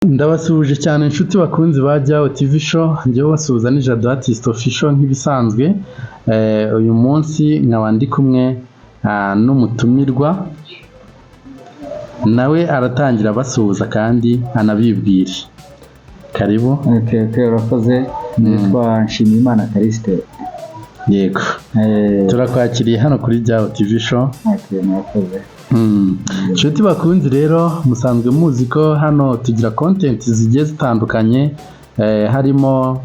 Ndabasuhuje cyane inshuti bakunzi ba Jyaho TV show, njyewe basuhuza ni Jado Artist Official nk'ibisanzwe. Uyu munsi nkaba ndi kumwe n'umutumirwa, nawe aratangira basuhuza kandi anabibwira. Karibu. Okay, urakoze. Nitwa Nshimiyimana Callixte. Yego. Turakwakiriye hano kuri Jyaho TV show. Okay, murakoze. Inshuti bakunzi rero, musanzwe muzi ko hano tugira content zigiye zitandukanye, harimo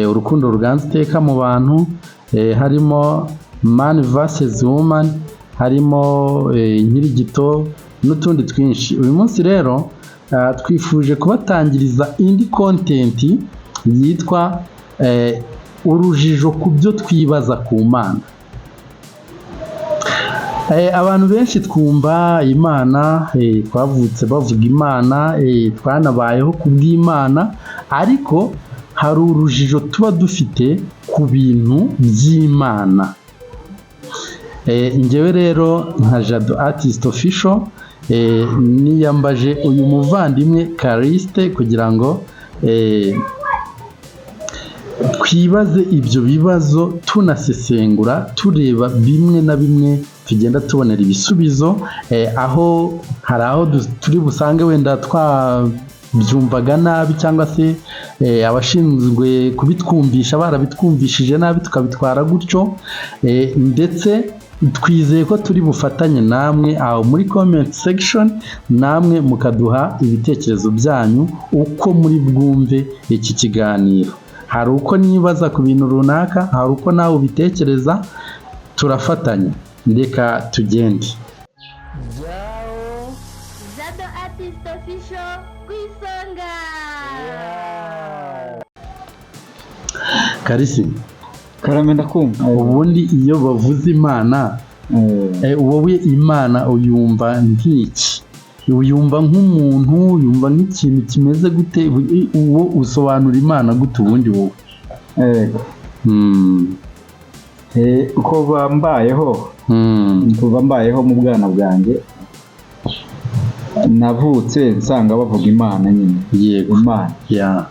urukundo ruganza iteka mu bantu, harimo man vs woman, harimo inkirigito n'utundi twinshi. Uyu munsi rero twifuje kubatangiriza indi content yitwa urujijo ku byo twibaza ku Mana. Abantu benshi twumva Imana, twavutse bavuga Imana, twanabayeho kubw'Imana, ariko hari urujijo tuba dufite ku bintu by'Imana. Njyewe rero nka Jado Artist Official niyambaje uyu muvandimwe Callixte kugira ngo twibaze ibyo bibazo, tunasesengura tureba bimwe na bimwe tugenda tubonera ibisubizo, aho hari aho turi busange wenda twabyumvaga nabi, cyangwa se abashinzwe kubitwumvisha barabitwumvishije nabi tukabitwara gutyo, ndetse twizeye ko turi bufatanye namwe aho muri comment section, namwe mukaduha ibitekerezo byanyu uko muri bwumve iki kiganiro. Hari uko nibaza ku bintu runaka, hari uko nawe ubitekereza, turafatanya. Reka tugende. Jado Artist Official ku isonga. Karisi, Karame ndakumva. ubundi iyo bavuze Imana, wowe Imana uyumva nk'iki? Uyumva nk'umuntu, uyumva nk'ikintu kimeze gute? Uwo usobanura Imana gute ubundi wowe? Uko bambayeho, kuva mbayeho mu bwana bwanjye, navutse nsanga bavuga Imana nyine. Yego. Imana. Yeah.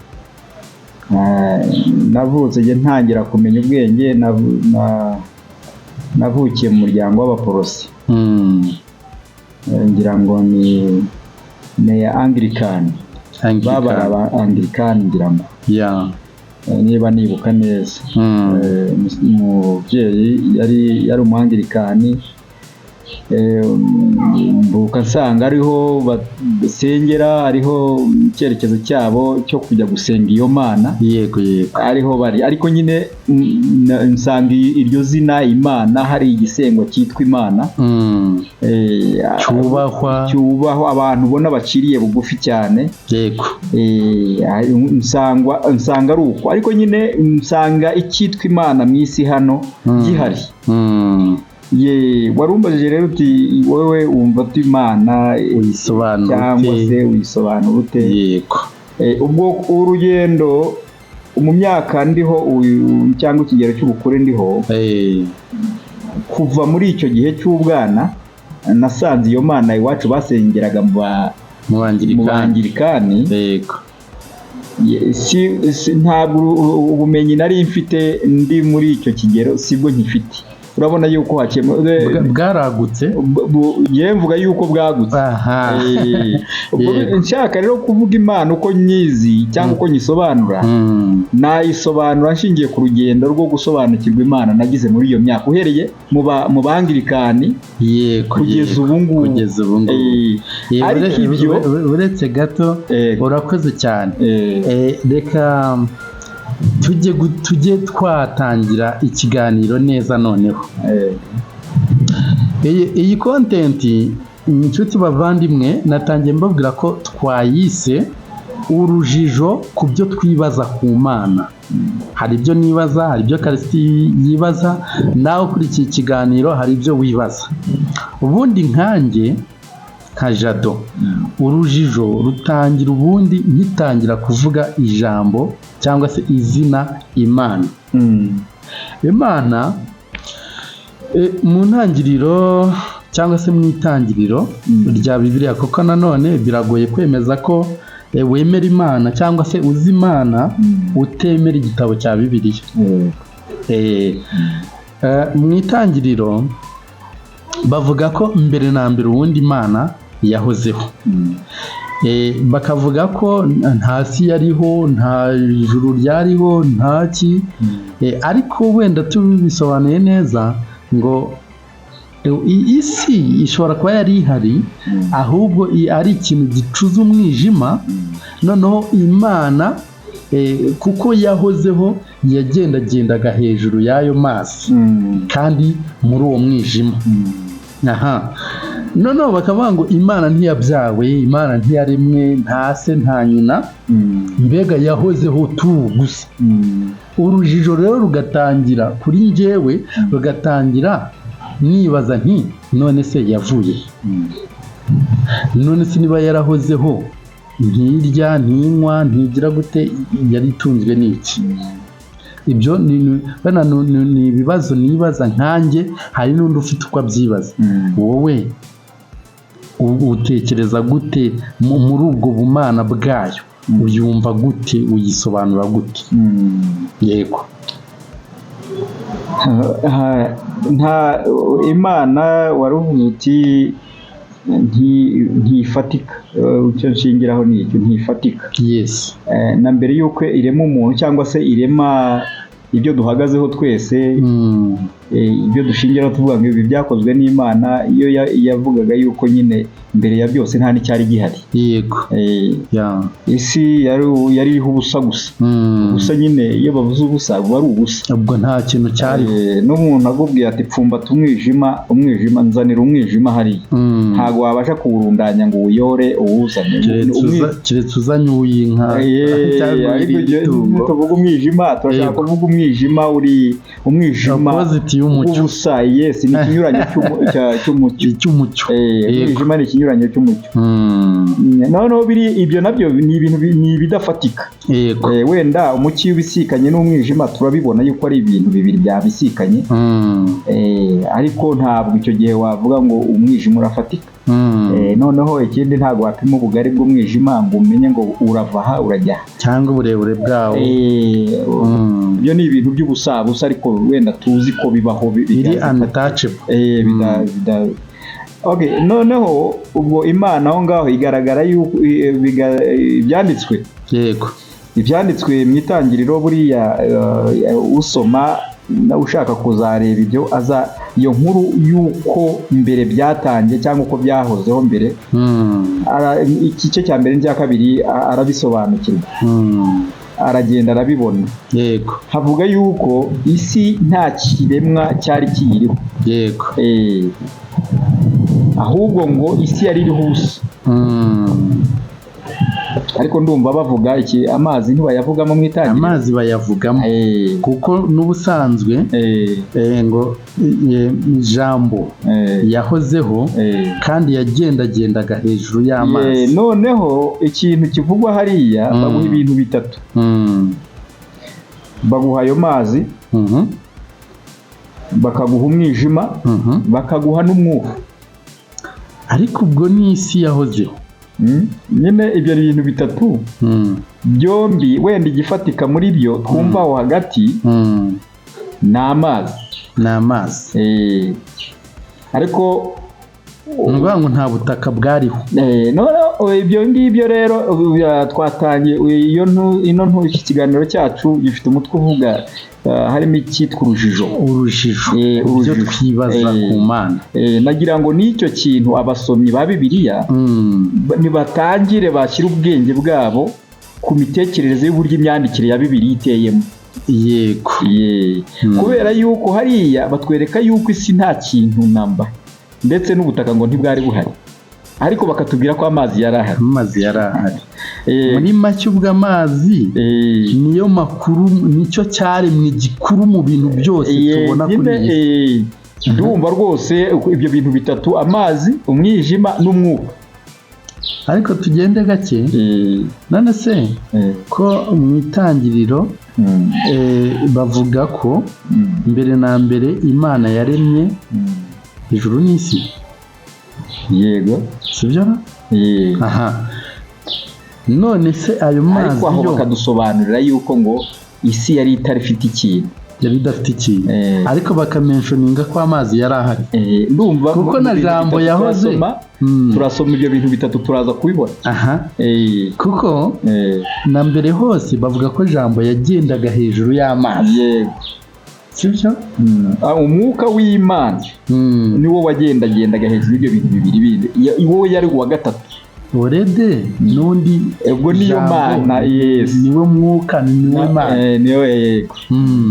Navutse nge ntangira kumenya ubwenge, navukiye mu muryango w'abaporosi. Ngira ngo ni Anglican. Baba aba Anglican ngira ngo. Yeah. Niba nibuka neza. Umubyeyi yari umwangirikani, mbuka nsanga ariho basengera, ariho icyerekezo cyabo cyo kujya gusenga iyo Mana. Yego yego. Ariho bari, ariko nyine nsanga iryo zina Imana hari igisengo cyitwa Imana, cyubahwa abantu ubona baciriye bugufi cyane. Yego. Nsanga ari uko, ariko nyine nsanga icyitwa Imana mu isi hano gihari. Warumbajije rero uti wowe wumva uti Imana uyisobanura cyangwa se uyisobanura ute? Yego. Ubwo urugendo mu myaka ndiho cyangwa ikigero cy'ubukure ndiho, kuva muri icyo gihe cy'ubwana nasanze iyo Mana iwacu basengeraga mu Bangirikani. Yego. Ntabwo ubumenyi nari mfite ndi muri icyo kigero sibwo nkifite. Urabona yuko bwaragutse, mvuga yuko bwagutse. Nshaka rero kuvuga Imana uko nyizi cyangwa uko nyisobanura, nayisobanura nshingiye ku rugendo rwo gusobanukirwa Imana nagize muri iyo myaka, uhereye mu Bangirikani kugeza ubu ngubu. Ariko ibyo uretse gato, urakoze cyane. Reka tujye twatangira ikiganiro neza noneho. Iyi content, inshuti bavandimwe, natangiye mbabwira ko twayise urujijo ku byo twibaza ku Mana. Hari ibyo nibaza, hari ibyo Callixte yibaza, nawe kuri iki kiganiro hari ibyo wibaza. Ubundi nkanjye nka Jado, urujijo rutangira ubundi nkitangira kuvuga ijambo cyangwa se izina Imana. Imana mu ntangiriro cyangwa se mu itangiriro rya Bibiliya, kuko nanone biragoye kwemeza ko wemera Imana cyangwa se uzi Imana utemera igitabo cya Bibiliya. Mu itangiriro bavuga ko mbere na mbere ubundi Imana yahozeho, bakavuga ko nta si yariho, nta ijuru ryariho, nta ki, ariko wenda tubisobanuye neza ngo isi ishobora kuba yari ihari, ahubwo ari ikintu gicuza umwijima, noneho Imana kuko yahozeho yagendagendaga hejuru y'ayo mazi kandi muri uwo mwijima. Noneho bakavuga ngo Imana ntiyabyawe, Imana ntiyaremwe, nta se nta nyina, mbega yahozeho tu gusa. Urujijo rero rugatangira kuri njyewe, rugatangira nibaza nti none se yavuye, none se niba yarahozeho ntirya ntinywa ntigira gute, yari itunzwe n'iki? Ibyo ni ibibazo nibaza nkanjye, hari n'undi ufite uko abyibaza. Wowe utekereza gute muri ubwo bumana bwayo? Uyumva gute? Uyisobanura gute? Yego. Nta Imana waruvuze uti ntifatika, icyo nshingiraho ni icyo, ntifatika. Yes. Na mbere y'uko irema umuntu cyangwa se irema ibyo duhagazeho twese, ibyo dushingiraho tuvuga ngo ibi byakozwe n'Imana, iyo yavugaga yuko nyine mbere ya byose nta n'icyari gihari. Yego. Isi yari iriho ubusa gusa. Ubusa nyine iyo bavuze ubusa buba ari ubusa, ubwo nta kintu cyari. N'umuntu akubwiye ati pfumbata umwijima nzanira umwijima hariya, ntabwo wabasha kuwurundanya ngo uyore uwuzane, keretse uzanye uw'inka. Tuvuga umwijima turashaka kuvuga umwijima uri umwijima w'ubusa. Yes, ni ikinyuranyo cy'umucyo. Umwijima ni ikinyuranyo cy'umucyo. Noneho ibyo nabyo ni ibintu ni ibidafatika. Wenda umucyo ubisikanye n'umwijima turabibona yuko ari ibintu bibiri byabisikanye, ariko ntabwo icyo gihe wavuga ngo umwijima urafatika. Noneho ikindi ntabwo wapima ubugari bw'umwijima ngo umenye ngo urava aha urajya cyangwa uburebure bwawo. Ibyo ni ibintu by'ubusabusa, ariko wenda tuzi ko bibaho, biri untouchable. Okay, noneho ubwo Imana aho ngaho igaragara yuko ibyanditswe. Yego. Ibyanditswe mu itangiriro buriya usoma ushaka kuzareba ibyo iyo nkuru yuko mbere byatangiye cyangwa uko byahozeho mbere, igice cya mbere n'icya kabiri arabisobanukirwa, aragenda arabibona. Yego. Havuga yuko isi nta kiremwa cyari kiyiriho. Yego. Ahubwo ngo isi yari iriho ubusa. Ariko ndumva bavuga iki, amazi ntibayavugamo mu itangiriro? Amazi bayavugamo, kuko n'ubusanzwe ngo ijambo yahozeho kandi yagendagendaga hejuru y'amazi. Noneho ikintu kivugwa hariya, baguha ibintu bitatu. Baguha ayo mazi, bakaguha umwijima, bakaguha n'umwuka. Ariko ubwo ni isi yahozeho. Nyine ibyo bintu bitatu byombi, wenda igifatika muri byo twumva aho hagati ni amazi. Ariko nuvuga ngo nta butaka bwariho. Ibyo ngibyo rero twatangiye iki kiganiro cyacu gifite umutwe uvuga harimo icyitwa urujijo. Ibyo twibaza ku Mana. Nagira ngo n'icyo kintu abasomyi ba Bibiliya nibatangire bashyira ubwenge bwabo ku mitekerereze y'uburyo imyandikire ya Bibiliya iteyemo. Yego. Kubera yuko hariya batwereka yuko isi nta kintu namba, ndetse n'ubutaka ngo ntibwari buhari, ariko bakatubwira ko amazi yari ahari. Muri make ubw'amazi niyo makuru, nicyo cyaremwe gikuru mu bintu byose tubona kuri iyi. Ndumva rwose ibyo bintu bitatu, amazi, umwijima n'umwuka. Ariko tugende gake. None se ko mu itangiriro bavuga ko mbere na mbere Imana yaremye ijuru n'isi. Yego. Sibyo? Aha. none se ayo mazi ariko aho bakadusobanurira yuko ngo isi yari itarifite ikintu, yari idafite ikintu, ariko bakamentioninga ko amazi yari ahari. Ndumva kuko na jambo yahoze turasoma ibyo bintu bitatu turaza kubibona. Kuko na mbere hose bavuga ko jambo yagendaga hejuru y'amazi. Yego, sibyo? Umwuka w'Imana niwo wagendagendaga hejuru y'ibyo bintu bibiri bindi, wowe yari uwa gatatu. Orede n'undi ubwo niyo Mana, yes, niwe mwuka, niwe Mana, niyo yego.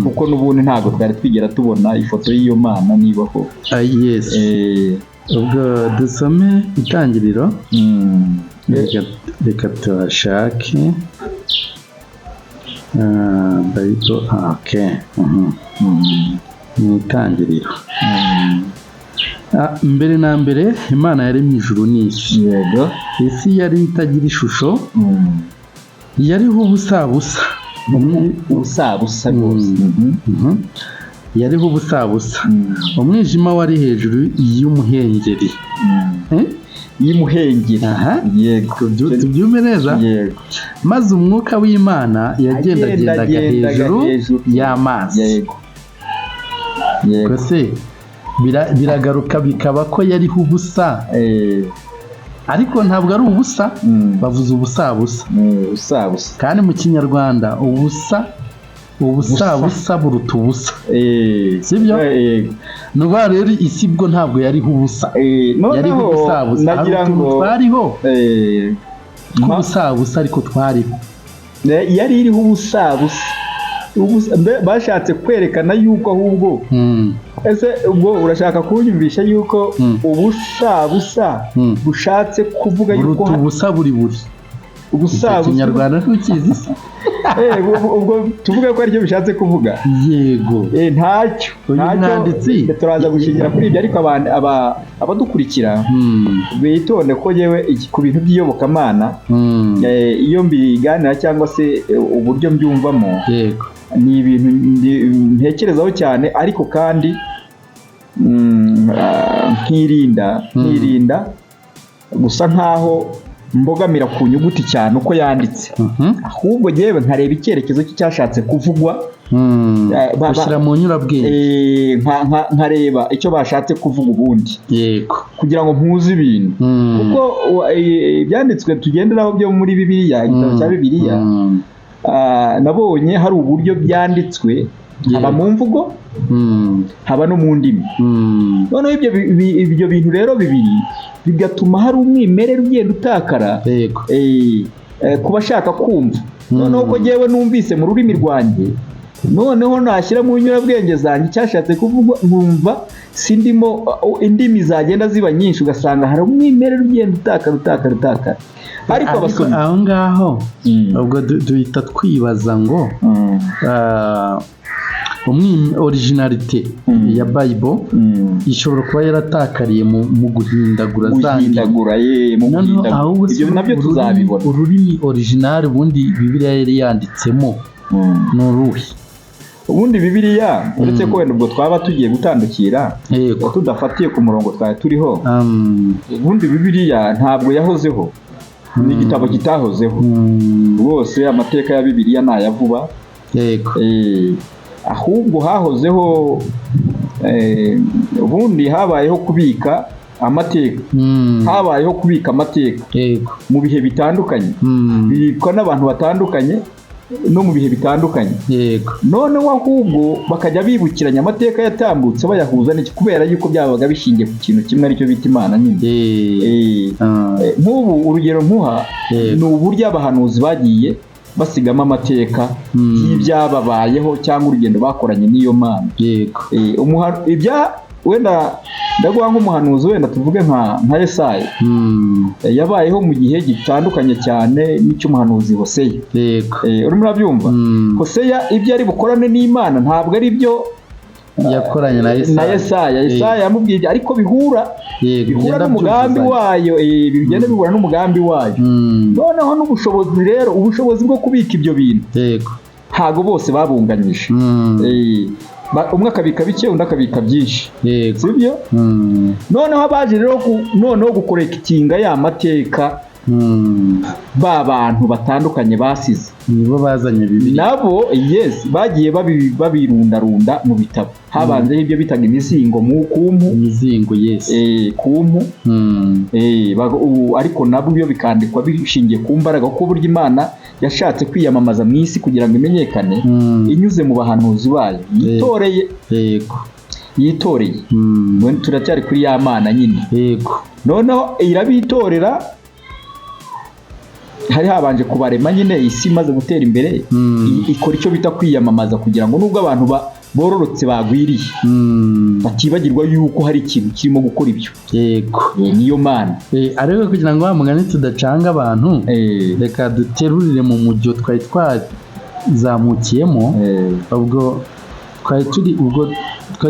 Kuko n'ubundi ntabwo twari twigera tubona ifoto y'iyo Mana nibaho. Yes. Ubwo dusome Itangiriro. Reka tuhashake Bible. Okay. Mu Itangiriro. Mbere na mbere Imana yaremye ijuru n'isi. Yego. Isi yari itagira ishusho, yariho ubusabusa. Ubusabusa rwose. Yariho ubusabusa. Umwijima wari hejuru y'umuhengeri. Y'umuhengeri. Yego. Tubyume neza. Yego. Maze umwuka w'Imana yagendagendaga hejuru y'amazi. Yego. Yego. Kose biragaruka bikaba ko yariho ubusa, ariko ntabwo ari ubusa, bavuze ubusabusa. Ubusabusa kandi mu Kinyarwanda ubusabusa buruta ubusa, sibyo? Nuba rero isi bwo ntabwo yariho ubusa, yariho ubusabusa. Nagira ngo twariho ubusabusa, ariko twariho yari iriho ubusabusa. Bashatse kwerekana yuko ahubwo ese ubwo urashaka kunyumvisha yuko ubusabusa bushatse kuvuga yuko ubusa buri ubusabusa Kinyarwanda ntukizi se? Ubwo tuvuga ko aricyo bishatse kuvuga. Yego. Ntacyo turaza gushingira kuri ibyo, ariko abadukurikira bitonde ko yewe ku bintu by'iyobokamana iyo mbiganira cyangwa se uburyo mbyumvamo, yego, ni ibintu ntekerezaho cyane, ariko kandi nkirinda gusa nkaho mbogamira ku nyuguti cyane uko yanditse, ahubwo yewe nkareba icyerekezo cyashatse kuvugwa, bashyira mu nyurabwenge, nkareba icyo bashatse kuvuga ubundi, yego, kugira ngo mpuze ibintu. Kuko ibyanditswe tugenderaho byo muri Bibiliya, igitabo cya Bibiliya, nabonye hari uburyo byanditswe, haba mu mvugo, haba no mu ndimi. Noneho ibyo bintu rero bibiri bigatuma hari umwimerere ugenda utakara ku bashaka kumva. Noneho ko jyewe numvise mu rurimi rwanjye, noneho nashyira mu nyurabwenge zanjye icyashatse kuvugwa, nkumva sindimo, indimi zagenda ziba nyinshi, ugasanga hari umwimerere ugenda utakara. Ariko aho ngaho ubwo duhita twibaza ngo originalite ya Bible ishobora kuba yaratakariye mu guhindagura zandi. Ibyo nabyo tuzabibona. Ururimi original ubundi Bibiliya yari yanditsemo ni uruhe? Ubundi Bibiliya uretse ko wenda ubwo twaba tugiye gutandukira, tudafatiye ku murongo twari turiho, ubundi Bibiliya ntabwo yahozeho, ni igitabo kitahozeho rwose. Amateka ya Bibiliya nayavuba, ahubwo hahozeho ubundi habayeho kubika amateka, habayeho kubika amateka mu bihe bitandukanye, bibikwa n'abantu batandukanye no mu bihe bitandukanye. Noneho ahubwo bakajya bibukiranya amateka yatambutse bayahuza n'iki, kubera yuko byabaga bishingiye ku kintu kimwe aricyo bita Imana nyine. Nk'ubu urugero nkuha ni uburyo abahanuzi bagiye basigamo amateka y'ibyababayeho cyangwa urugendo bakoranye n'iyo Mana. Wenda ndaguha nk'umuhanuzi, wenda tuvuge nka Yesaya, yabayeho mu gihe gitandukanye cyane n'icy'umuhanuzi Hoseya. Urimo urabyumva? Hoseya ibyo ari bukorane n'Imana ntabwo ari byo yakoranye na Yesaya. Yesaya yamubwiye ariko bihura n'umugambi wayo, bigenda bihura n'umugambi wayo. Noneho n'ubushobozi rero, ubushobozi bwo kubika ibyo bintu ntabwo bose babunganyije. Umwe akabika bike, undi akabika byinshi, sibyo? Noneho abaje rero noneho gukorekitinga ya mateka ba bantu batandukanye basize nibo bazanye Bibiliya nabo bagiye babirundarunda mu bitabo habanzeho ibyo bitaga imizingo mu kumpu imizingo kumpu ariko nabo byo bikandikwa bishingiye ku mbaraga ko burya Imana yashatse kwiyamamaza mu isi kugira ngo imenyekane inyuze mu bahanuzi bayo yitoreye turacyari kuri ya Mana nyine noneho irabitorera hari habanje kubarema nyine isi imaze gutera imbere ikora icyo bita kwiyamamaza kugira ngo nubwo abantu bororotse bagwiriye batibagirwa yuko hari ikintu kirimo gukora ibyo niyo Mana ariko kugira ngo bamugane tudacanga abantu reka duterurire mu mujyo twari twazamukiyemo ubwo twari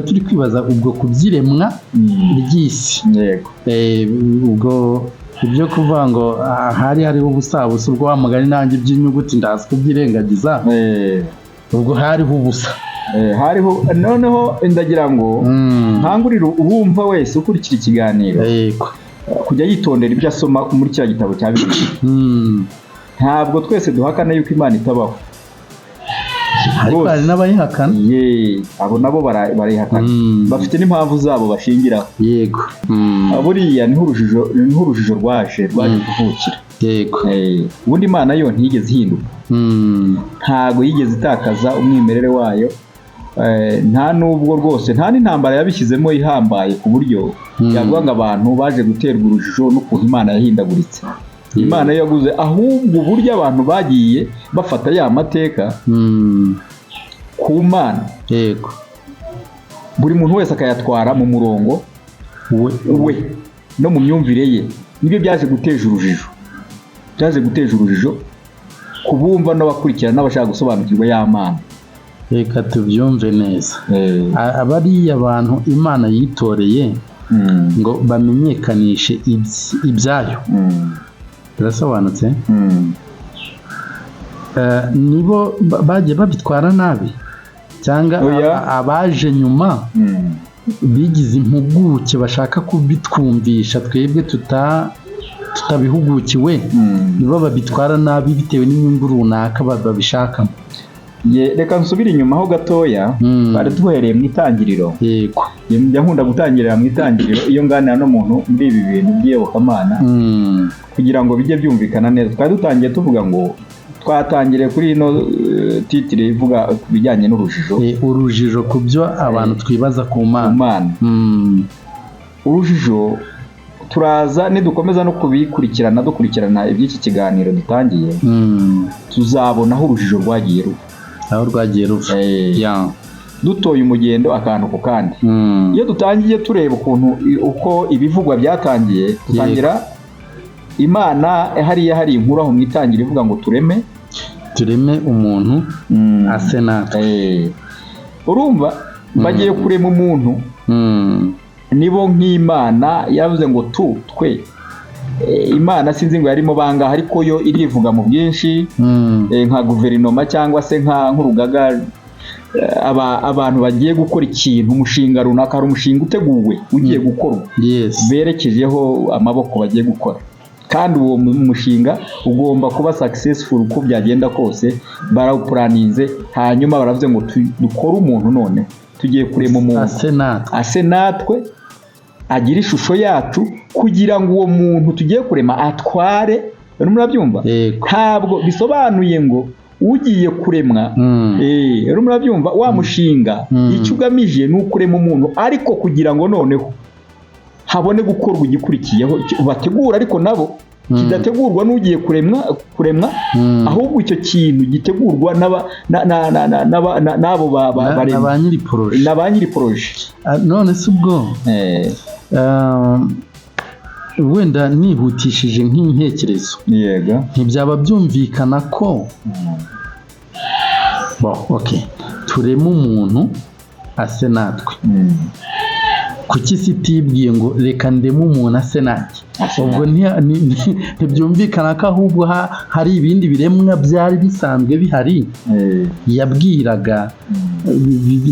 turi kwibaza ubwo kubyiremwa ry'isi ubwo ibyo kuvuga ngo hari hariho ubusabusa ubwo wamugani nanjye by'inyuguti ndazi kubyirengagiza ubwo hariho ubusa hariho noneho ndagira ngo nkangurire ubumva wese ukurikira ikiganiro kujya yitondera ibyo asoma muri cya gitabo cya Bibiliya ntabwo twese duhakana yuko Imana itabaho ariko hari n'abayihakana abo nabo barayihakana bafite n'impamvu zabo bashingiraho buriya niho urujijo rwaje kuvukira ubundi Imana yo ntiyigeze ihinduka ntago yigeze itakaza umwimerere wayo nta nubwo rwose nta n'intambara yabishyizemo ihambaye ku buryo yavuga ngo abantu baje guterwa urujijo n'ukuntu Imana yahindaguritse Imana yaguze ahubwo uburyo abantu bagiye bafata ya mateka ku Mana buri muntu wese akayatwara mu murongo we no mu myumvire ye nibyo byaje guteje urujijo kubumva n'abakurikirana n'abashaka gusobanukirwa ya Mana. Reka tubyumve neza abariya abantu Imana yitoreye ngo bamenyekanishe ibyayo birasobanutse nibo bagiye babitwara nabi cyangwa abaje nyuma bigize impuguke bashaka kubitwumvisha twebwe tutabihugukiwe nibo babitwara nabi bitewe n'inyungu runaka babishakamo. Reka nsubire inyuma ho gatoya bari duhereye mu itangiriro njya nkunda gutangirira mu itangiriro iyo nganira n'umuntu muri ibi bintu by'iyobokamana kugira ngo bijye byumvikana neza. Twari dutangiye tuvuga ngo twatangiriye kuri ino titire ivuga ku bijyanye n'urujijo urujijo ku byo abantu twibaza ku Mana. Urujijo turaza nidukomeza no dukurikirana iby'iki kiganiro dutangiye tuzabona aho urujijo rwagiye ruva aho rwagiye ruva dutoye umugendo akantu ku kandi. Iyo dutangiye tureba uko ibivugwa byatangiye dutangira Imana hari inkuru aho mu itangira ivuga ngo tureme umuntu ase natwe. Urumva bagiye kurema umuntu nibo nk'Imana yavuze ngo twe Imana sinzi ngo yarimo bangaha ariko yo irivuga mu bwinshi nka guverinoma cyangwa se nk'urugaga abantu bagiye gukora ikintu umushinga runaka hari umushinga uteguwe ugiye gukorwa berekejeho amaboko bagiye gukora kandi uwo mushinga ugomba kuba successful uko byagenda kose barawupuraninze hanyuma baravuze ngo dukore umuntu none tugiye kurema umuntu ase natwe agira ishusho yacu kugira ngo uwo muntu tugiye kurema atware. Murabyumva ntabwo bisobanuye ngo ugiye kuremwa murabyumva wa mushinga icyo ugamije ni ukurema umuntu ariko kugira ngo noneho habone gukorwa igikurikiyeho bategura ariko nabo kidategurwa n'ugiye kuremwa ahubwo icyo kintu gitegurwa n'abo ba nyiri poroje. None se ubwo wenda nihutishije nk'intekerezo ntibyaba byumvikana ko turema umuntu ase natwe kuki isi itibwiye ngo reka ndeme umuntu ase nanjye ubwo ntibyumvikana ko ahubwo hari ibindi biremwa byari bisanzwe bihari yabwiraga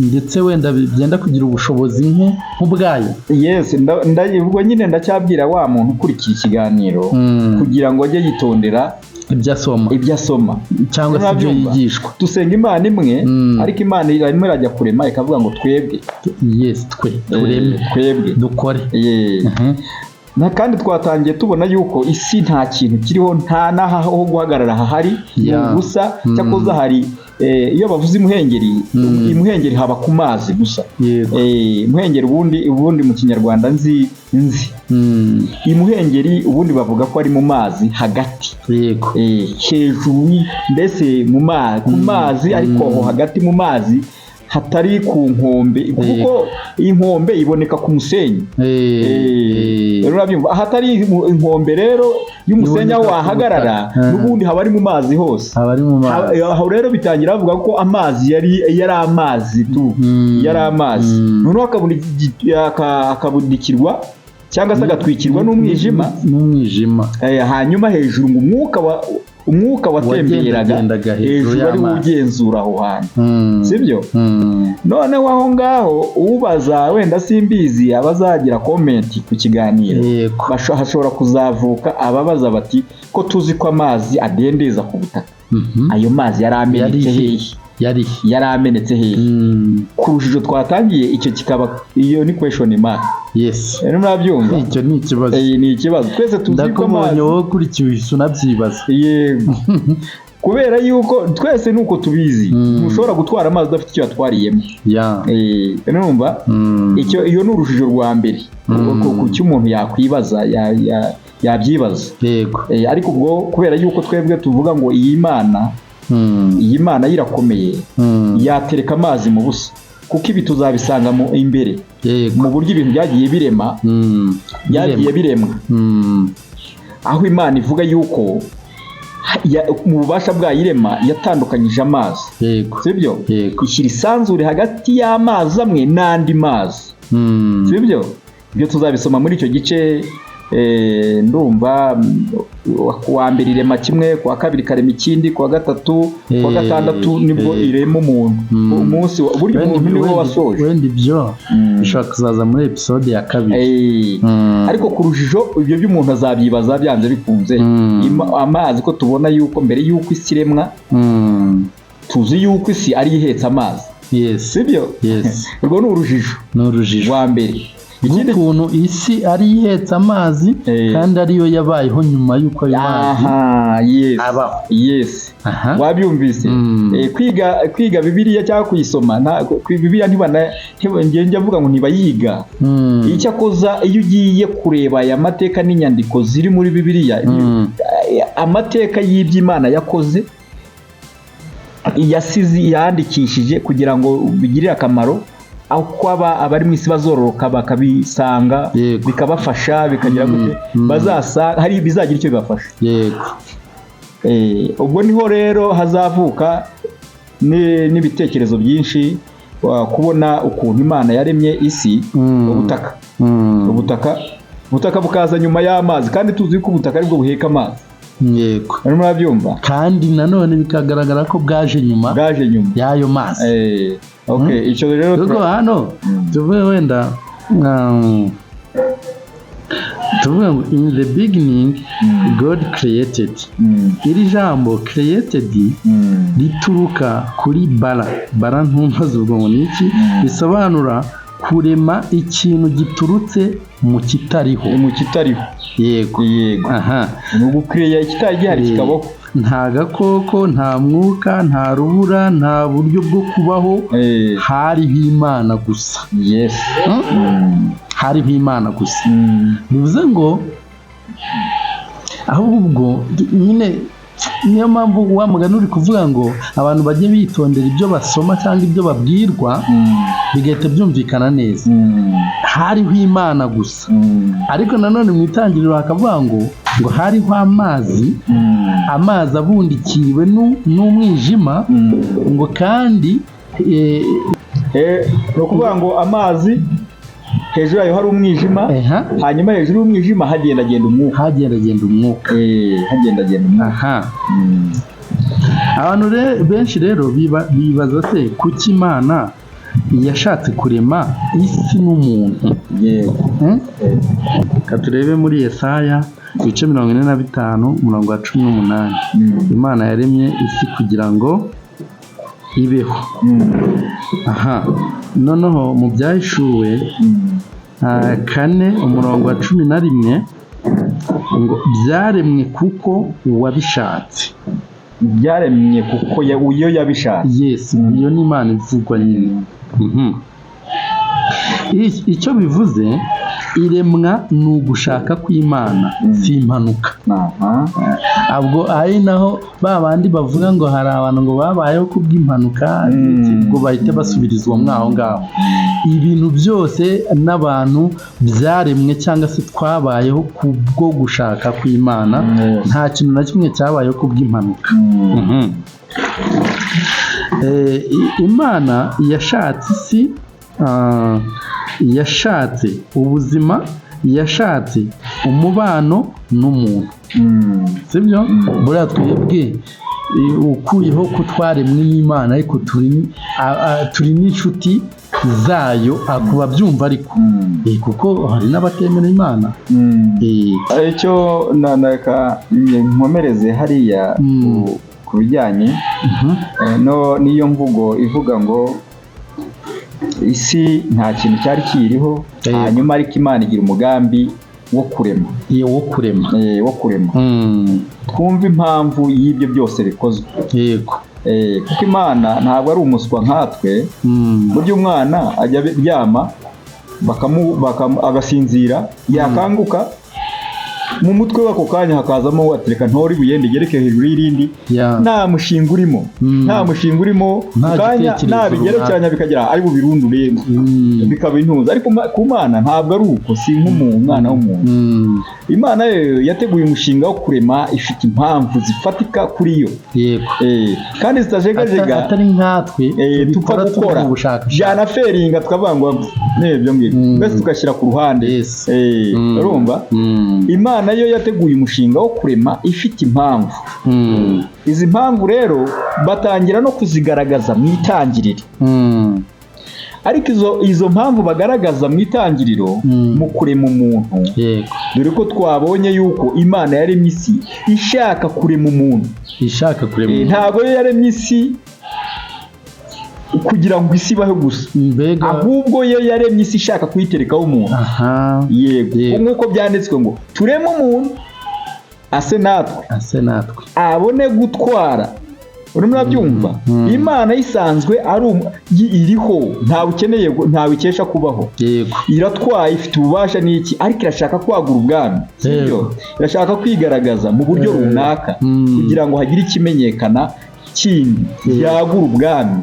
ndetse wenda byenda kugira ubushobozi nk'ubwayo. Yes, ubwo nyine ndacyabwira wa muntu ukurikiye ikiganiro kugira ngo ajye yitondera ibyo asoma cyangwa se ibyo yigishwa. Dusenga Imana imwe ariko Imana irimo irajya kurema ikavuga ngo twebwe twebwe dukore. Kandi twatangiye tubona yuko isi nta kintu kiriho, nta naho guhagarara hahari gusa cyakoze hari iyo bavuze imuhengeri haba ku mazi gusa. Imuhengeri ubundi mu Kinyarwanda nzi imuhengeri ubundi bavuga ko ari mu mazi hagati, hejuru mbese ku mazi ariko aho hagati mu mazi hatari ku nkombe, kuko inkombe iboneka ku musenyi. Hatari inkombe rero y'umusenyi aho wahagarara n'ubundi haba ari mu mazi hose. Aho rero bitangira bavuga ko amazi yari amazi tu, yari amazi noneho akabudikirwa cyangwa se agatwikirwa n'umwijima. Hanyuma hejuru ngo umwuka watemberaga hejuru ari ugenzura aho hantu, sibyo? Noneho aho ngaho ubaza wenda simbizi abazagira comment ku kiganiro hashobora kuzavuka ababaza bati ko tuzi ko amazi adendeza ku butaka, ayo mazi yari amenetse hehe? Ku rujijo twatangiye icyo kikaba iyo ni question mark. Yes, murabyumva, icyo ni ikibazo. Ni ikibazo twese tuzi ko amazi wowe kurikiwe unabyibaza. Yego. Kubera yuko twese nuko tubizi ushobora gutwara amazi udafite icyo yatwariyemo. Numva iyo ni urujijo rwa mbere ku cyo umuntu yakwibaza yabyibaza. Ariko ubwo kubera yuko twebwe tuvuga ngo iyi Mana irakomeye yatereka amazi mu busa, kuko ibi tuzabisanga imbere mu buryo ibintu byagiye biremwa aho Imana ivuga yuko mu bubasha bwayirema yatandukanyije amazi, sibyo? Ishyira isanzure hagati y'amazi amwe n'andi mazi, sibyo? Ibyo tuzabisoma muri icyo gice. Ndumva kuwa mbere irema kimwe, kuwa kabiri karema ikindi, kuwa gatatu, kuwa gatandatu nibwo irema umuntu. Umunsi burya umuntu niwo wasoje. Wenda ibyo bishobora kuzaza muri episode ya kabiri. Ariko ku rujijo ibyo by'umuntu azabyibaza byanze bikunze. Amazi ko tubona yuko mbere yuko isi iremwa tuzi yuko isi ari ihetse amazi, sibyo? Urwo ni urujijo rwa mbere. Ukuntu isi ari ihetse amazi kandi ariyo yabayeho nyuma y'uko ayo mazi abaho. Wabyumvise? Kwiga Bibiliya cyangwa kuyisoma, Bibiliya njya mvuga ngo ntibayiga. Icyakoza iyo ugiye kureba aya mateka n'inyandiko ziri muri Bibiliya, amateka y'Imana yakoze yandikishije kugira ngo bigirire akamaro aho abari mu isi bazororoka bakabisanga bikabafasha bikagira gute hari bizagira icyo bibafasha. Ubwo niho rero hazavuka n'ibitekerezo byinshi, kubona ukuntu Imana yaremye isi, ubutaka bukaza nyuma y'amazi, kandi tuzi ko ubutaka aribwo buheka amazi. Murabyumva? Kandi nanone bikagaragara ko bwaje nyuma y'ayo mazi. Icyo rero hano tuvuge wenda tuvuga ngo in the beginning God created. Iri jambo created rituruka kuri bara ntumbaze ubwo ngo ni iki, bisobanura kurema ikintu giturutse mu kitariho. Yego. Ni ugukireya ikitari gihari kikabaho. Nta gakoko, nta mwuka, nta rubura, nta buryo bwo kubaho, hariho Imana gusa. Hariho Imana gusa. Bivuze ngo ahubwo nyine niyo mpamvu wa mugani uri kuvuga ngo abantu bajye bitondera ibyo basoma cyangwa ibyo babwirwa, bigahita byumvikana neza. Hariho Imana gusa. Ariko nanone mu itangiriro hakavuga ngo hariho amazi abundikiriwe n'umwijima, ngo kandi ni ukuvuga ngo amazi hejuru yayo hari umwijima, hanyuma hejuru y'umwijima hagenda umwuka. hagenda umwuka. Aha. Abantu benshi rero bibaza se kuki Imana yashatse kurema isi n'umuntu. Reka turebe muri Yesaya ibice 45 umurongo wa 18. Imana yaremye isi kugira ngo ibeho. Noneho mu byahishuwe 4 umurongo wa 11 ngo byaremwe kuko uwabishatse. Byaremye kuko uyo yabishatse. Yes, iyo ni Imana ivugwa nyine. Icyo bivuze iremwa ni ugushaka kw'Imana, si impanuka. Abwo ari naho babandi bavuga ngo hari abantu ngo babayeho kubw'impanuka, ubwo bahita basubirizwa mwaho ngaho. Ibintu byose n'abantu byaremwe cyangwa se twabayeho kubwo gushaka kw'Imana, nta kintu na kimwe cyabayeho kubw'impanuka. Imana yashatse isi, yashatse ubuzima, yashatse umubano n'umuntu. Sibyo? Buriya twebwe ukuyeho ko twaremwe n'Imana ariko turi n'inshuti zayo, akuba byumva ariko kuko hari n'abatemera Imana. Icyo nanaka nkomereze hariya ku bijyanye n'iyo mvugo ivuga ngo isi nta kintu cyari kiriho, hanyuma ariko Imana igira umugambi wo kurema. Twumva impamvu y'ibyo byose bikozwe. Kuko Imana ntabwo ari umuswa nkatwe. Burya umwana ajya aryama agasinzira, yakanguka mu mutwe w'ako kanya hakazamo atereka ntori buyende gereke hejuru y'irindi, nta mushinga urimo, kanya nabigerekeranya bikagira ari bubirundure bikaba intuza. Ariko ku Mana ntabwo ari uko, si nk'umwana w'umuntu. Imana yateguye umushinga wo kurema, ifite impamvu zifatika kuri yo, kandi zitajegajega, atari nkatwe tupfa gukora jana feringa tukavuga ngo nebyo ngibyo mbese tugashyira ku ruhande. Urumva Imana yo yateguye umushinga wo kurema, ifite impamvu. Izi mpamvu rero batangira no kuzigaragaza mu itangiriro. Ariko izo mpamvu bagaragaza mu itangiriro mu kurema umuntu, dore ko twabonye yuko Imana yaremye isi ishaka kurema umuntu. Ntabwo yo yaremye isi kugira ngo isi ibaho gusa, ahubwo yo yaremye isi ishaka kuyiterekaho umuntu. Nk'uko byanditswe ngo tureme umuntu ase natwe abone gutwara. Urimo urabyumva? Imana isanzwe iriho, ntawe ikesha kubaho. Iratwaye, ifite ububasha n'iki, ariko irashaka kwagura ubwami. Sibyo? Irashaka kwigaragaza mu buryo runaka kugira ngo hagire ikimenyekana kindi yagura ubwami.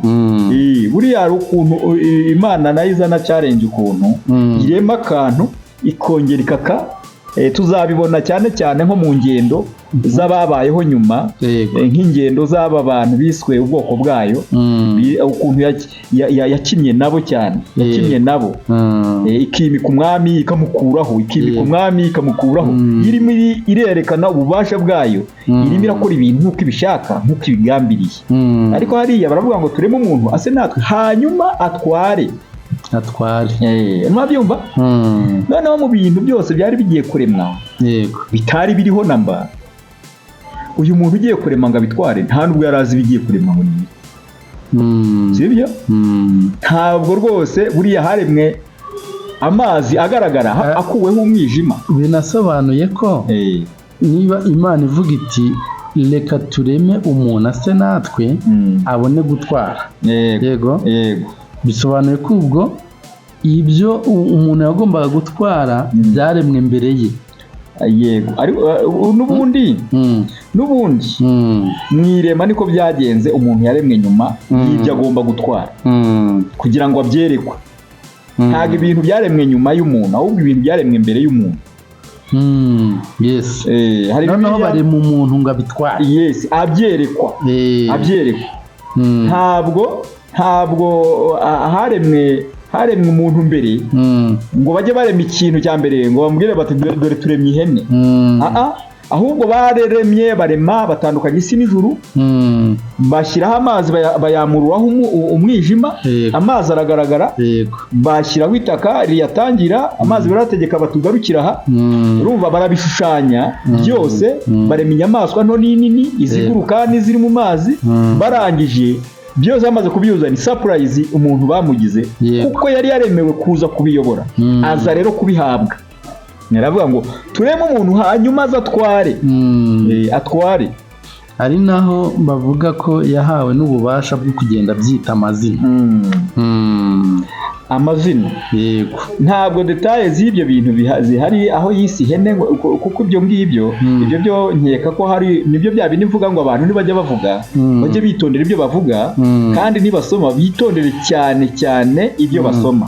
Buriya hari ukuntu Imana nayo izana challenge, ukuntu irema akantu ikongera ikaka. Tuzabibona cyane cyane nko mu ngendo z'ababayeho nyuma, nk'ingendo z'aba bantu biswe ubwoko bwayo, ukuntu yakinnye nabo cyane, ikimika umwami ikamukuraho, irimo irerekana ububasha bwayo, irimo irakora ibintu nk'uko ibishaka, nk'uko ibigambiriye. Ariko hariya baravuga ngo tureme umuntu ase natwe, hanyuma atware. Mwabyumva? Noneho mu bintu byose byari bigiye kuremwa, bitari biriho namba, uyu muntu ugiye kurema ngo abitware nta nubwo yari azi ibigiye kuremwa ngo ni. Sibyo? Ntabwo rwose buriya haremwe amazi agaragara akuweho umwijima. Binasobanuye ko niba Imana ivuga iti reka tureme umuntu ase natwe abone gutwara. Yego. Bisobanuye ko ubwo ibyo umuntu yagombaga gutwara byaremwe mbere ye. N'ubundi mwirema niko byagenze, umuntu yaremwe nyuma y'ibyo agomba gutwara kugira ngo abyerekwe. Ntabwo ibintu byaremwe nyuma y'umuntu, ahubwo ibintu byaremwe mbere y'umuntu. Noneho barema umuntu ngo abitware. Abyerekwa. Ntabwo haremwe haremwe umuntu mbere ngo bajye barema ikintu cya mbere ngo bamubwire bati dore turemye ihene. Ahubwo baremye barema batandukanya isi n'ijuru, bashyiraho amazi bayamururaho umwijima, amazi aragaragara, bashyiraho itaka riyatangira, amazi barategeka batugarukira aha, urumva barabishushanya byose, barema inyamaswa nto n'inini, iziguruka n'iziri mu mazi, barangije byose bamaze kubyuza. Ni surprise umuntu bamugize kuko yari yaremewe kuza kubiyobora, aza rero kubihabwa. Naravuga ngo tureme umuntu hanyuma azatware, atware. Ari naho bavuga ko yahawe n'ububasha bwo kugenda byita amazina. Amazina, yego, ntabwo detaye z'ibyo bintu zihari aho yisi ihene, kuko ibyo ngibyo ibyo byo nkeka ko hari nibyo bya bindi mvuga ngo abantu nibajya bavuga bajye bitondera ibyo bavuga, kandi nibasoma bitondere cyane cyane ibyo basoma,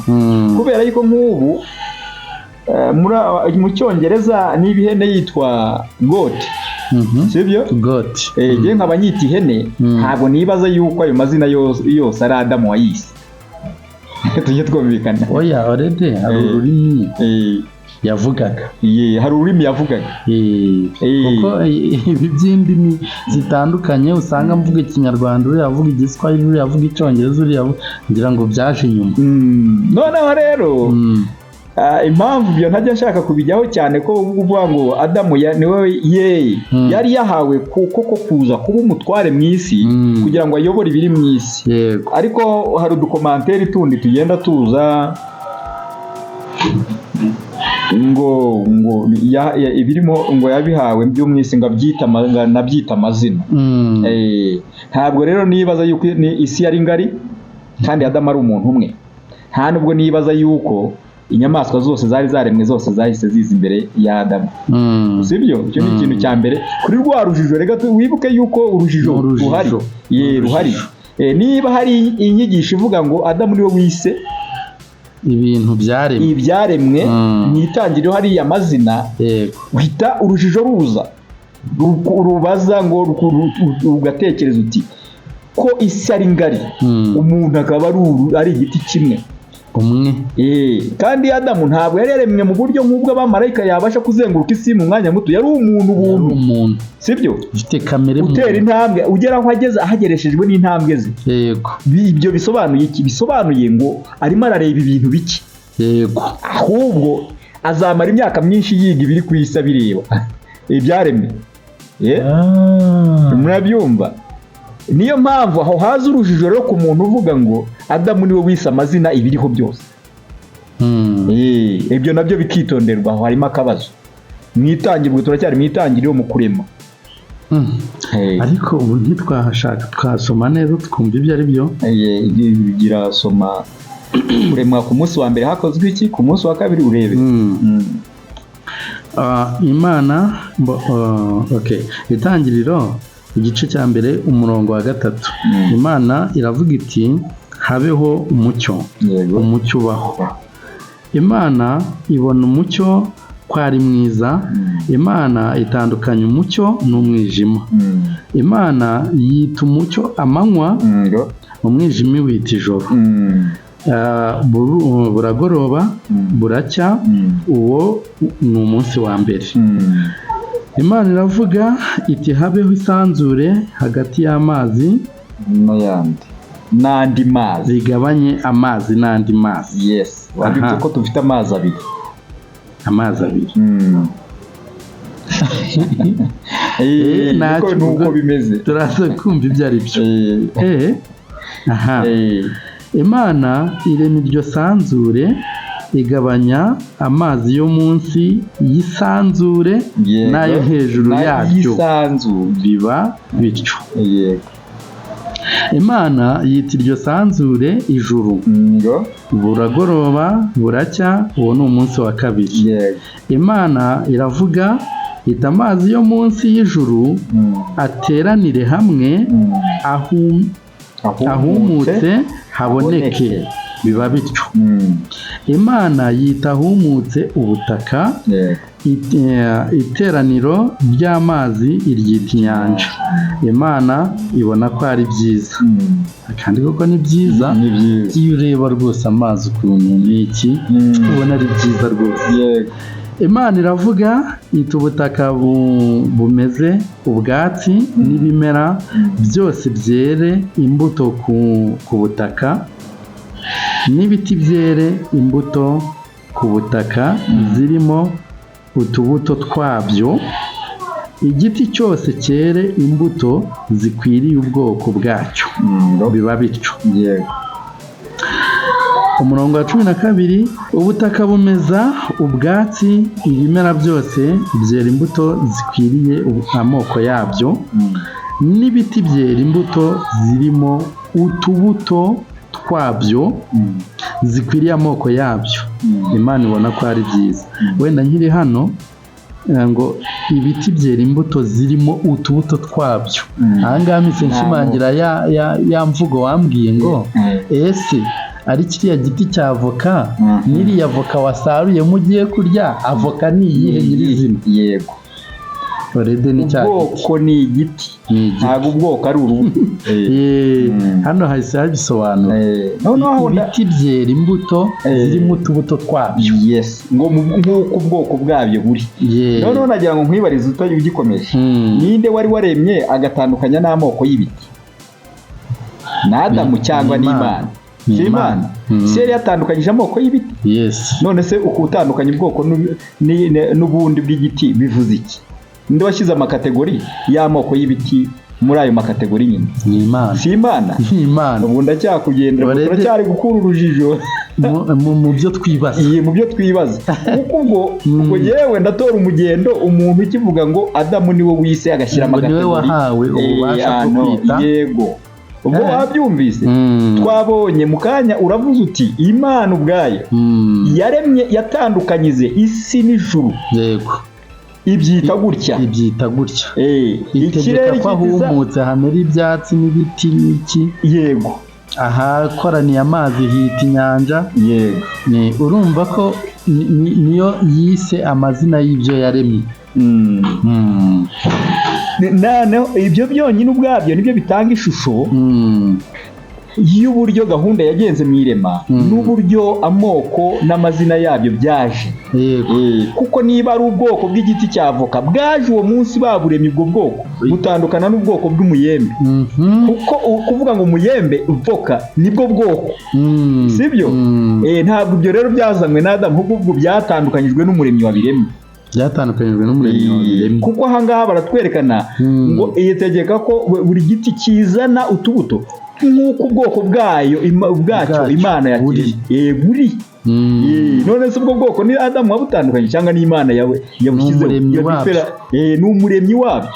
kubera yuko nk'ubu mu cyongereza niba ihene yitwa goat, sibyo? Goat. Ngiye nkaba nyita ihene, ntabwo nibaza yuko ayo mazina yose ari Adamu wayise. Tujye twumvikana. Oya, already hari ururimi yavugaga. Hari ururimi yavugaga. Kuko ibi by'indimi zitandukanye usanga mvuga Ikinyarwanda, uri yavuga Igiswahili, uri yavuga Icyongereza, uri ngira ngo byaje nyuma. Noneho rero impamvu byo ntajya nshaka kubijyaho cyane ko uvuga ngo Adamu niwe yari yahawe kuko kuza kuba umutware mu isi kugira ngo ayobore ibiri mu isi. Ariko hari udukomanteri tundi tugenda tuza ngo ibirimo ngo yabihawe byo mu isi nabyita amazina. Ntabwo rero nibaza yuko isi yari ngari kandi Adamu ari umuntu umwe. Nta nubwo nibaza yuko inyamaswa zose zari zaremwe zose zahise ziza imbere ya Adamu. Sibyo? Icyo ni ikintu cya mbere kuri rwa rujijo. Rega wibuke yuko urujijo ruhari. Ruhari. Niba hari inyigisho ivuga ngo Adamu niwe wise ibintu byaremwe mu itangiriro hariya amazina, uhita urujijo ruza rubaza ngo ugatekereza uti ko isi ari ngari, umuntu akaba ari igiti kimwe umwe. Kandi Adamu ntabwo yari yaremwe mu buryo nk'ubwo abamarayika yabasha kuzenguruka isi mu mwanya muto. Yari umuntu, sibyo? Ufite kamere, utera intambwe ugera aho ageze, ahagereshejwe n'intambwe ze. Ibyo bisobanuye iki? Bisobanuye ngo arimo arareba ibintu bike, ahubwo azamara imyaka myinshi yiga ibiri ku isi abireba ibyaremwe. Murabyumva? Niyo mpamvu aho haza urujijo rero ku muntu uvuga ngo Adamu niwe wise amazina ibiriho byose. Ibyo nabyo bikitonderwa, aho harimo akabazo. Mwitangirwe, turacyari mwitangiriro mu kurema. Ariko ubu ntitwahashaka, twasoma neza twumva ibyo ari byo. Bigira soma kuremwa ku munsi wa mbere hakozwe iki, ku munsi wa kabiri urebe. Imana itangiriro igice cya mbere umurongo wa 3. Imana iravuga iti habeho umucyo. Umucyo ubaho. Imana ibona umucyo ko ari mwiza. Imana itandukanya umucyo n'umwijima. Imana yita umucyo amanywa, umwijima wita ijoro. Buragoroba buracya, uwo ni umunsi wa mbere. Imana iravuga iti habeho isanzure hagati y'amazi n'andi mazi, rigabanye amazi n'andi mazi. Wabibye ko dufite amazi abiri. Nuko bimeze. Turaza kumva ibyo ari byo. Imana irema iryo sanzure, igabanya amazi yo munsi y'isanzure n'ayo hejuru yaryo, biba bityo. Imana yita iryo sanzure ijuru. Buragoroba buracya, uwo ni umunsi wa kabiri. Imana iravuga ita amazi yo munsi y'ijuru ateranire hamwe, ahumutse haboneke. biba bityo. Imana yita ahumutse ubutaka, iteraniro ry'amazi iryita inyanja. Imana ibona ko ari byiza, kandi koko ni byiza. Iyo ureba rwose amazi ukuntu ni iki, ubona ari byiza rwose. Imana iravuga iti ubutaka bumeze ubwatsi n'ibimera byose byere imbuto ku butaka, n'ibiti byere imbuto ku butaka zirimo utubuto twabyo, igiti cyose cyere imbuto zikwiriye ubwoko bwacyo. Biba bityo. Umurongo wa 12, ubutaka bumeza ubwatsi, ibimera byose byera imbuto zikwiriye amoko yabyo, n'ibiti byera imbuto zirimo utubuto twabyo zikwiriye amoko yabyo. Imana ibona ko ari byiza. Wenda nkiri hano ngo ibiti byera imbuto zirimo utubuto twabyo, ahangaha mise nshimangira ya mvugo wambwiye ngo ese ari kiriya giti cya avoka n'iriya avoka wasaruyemo ugiye kurya, avoka ni iyihe nyirizina? Yego, ubwoko ni igiti, ntabwo ubwoko ari urubuto. Hano hahise habisobanura. Ibiti byera imbuto zirimo utubuto twabyo. nk'uko ubwoko bwabyo buri. Noneho nagira ngo nkwibarize utari ugikomeje, ninde wari waremye agatandukanya n'amoko y'ibiti? Ni Adamu cyangwa ni Imana? Imana. Se yari yatandukanyije amoko y'ibiti. None se uko utandukanya ubwoko n'ubundi bw'igiti bivuze iki? Ninde washyize amakategori y'amoko y'ibiti muri ayo makategori nyine? Ni Imana. Si Imana? Ni Imana. Ubu ndacyakugendera, turacyari gukura urujijo mu byo twibaza. Mu byo twibaza. Kuko ubwo yewe ndatora umugendo, umuntu ukivuga ngo Adamu niwe wise agashyira amakategori. Niwe wahawe ububasha bwo kwita. Yego. Ubwo wabyumvise, twabonye mu kanya uravuze uti Imana ubwayo yaremye, yatandukanyize isi n'ijuru. Yego. Ibyita gutya. Itegeka ko ahumutse hamera ibyatsi n'ibiti n'iki. Yego. Ahakoraniye amazi hita inyanja. Yego. Urumva ko niyo yise amazina y'ibyo yaremye. Ibyo byonyine ubwabyo nibyo bitanga ishusho y'uburyo gahunda yagenze mu irema, n'uburyo amoko n'amazina yabyo byaje. Kuko niba ari ubwoko bw'igiti cya avoka bwaje uwo munsi baburemye, ubwo bwoko butandukana n'ubwoko bw'umuyembe. Kuko kuvuga ngo umuyembe voka nibwo bwoko, sibyo? Ntabwo ibyo rero byazanywe na Adamu, ahubwo byatandukanyijwe n'umuremyi wabiremye. Kuko ahangaha baratwerekana ngo itegeka ko buri giti kizana utubuto nk'uko ubwoko bwacyo Imana yakiriye buri. None se ubwo bwoko ni Adamu wabutandukanye cyangwa ni Imana yabushyizeho? Ni umuremyi wabyo.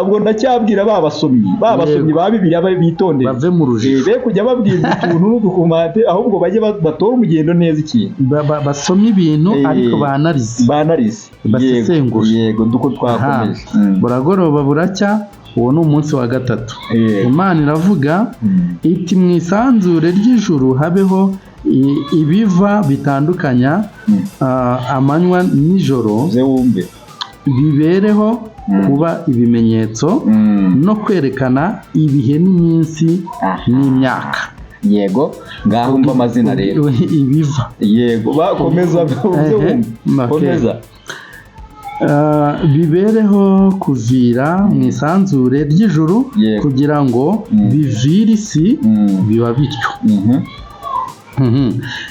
Ubwo ndacyabwira babasomyi ba Bibiliya bitondere, bave mu rujijo, be kujya babwirwa utuntu n'udukomate, ahubwo bajye batora umugendo neza ikintu, basome ibintu ariko banarize basesengura. Yego, duko twakomeje. Buragoroba buracya, uwo ni umunsi wa 3. Imana iravuga iti mu isanzure ry'ijuru habeho ibiva bitandukanya amanywa n'ijoro, bibereho kuba ibimenyetso no kwerekana ibihe n'iminsi n'imyaka. Yego, ngaho umva amazina rero ibiva. Yego, bakomeza komeza. Bibereho kuvira mu isanzure ry'ijuru kugira ngo bivire isi. Biba bityo.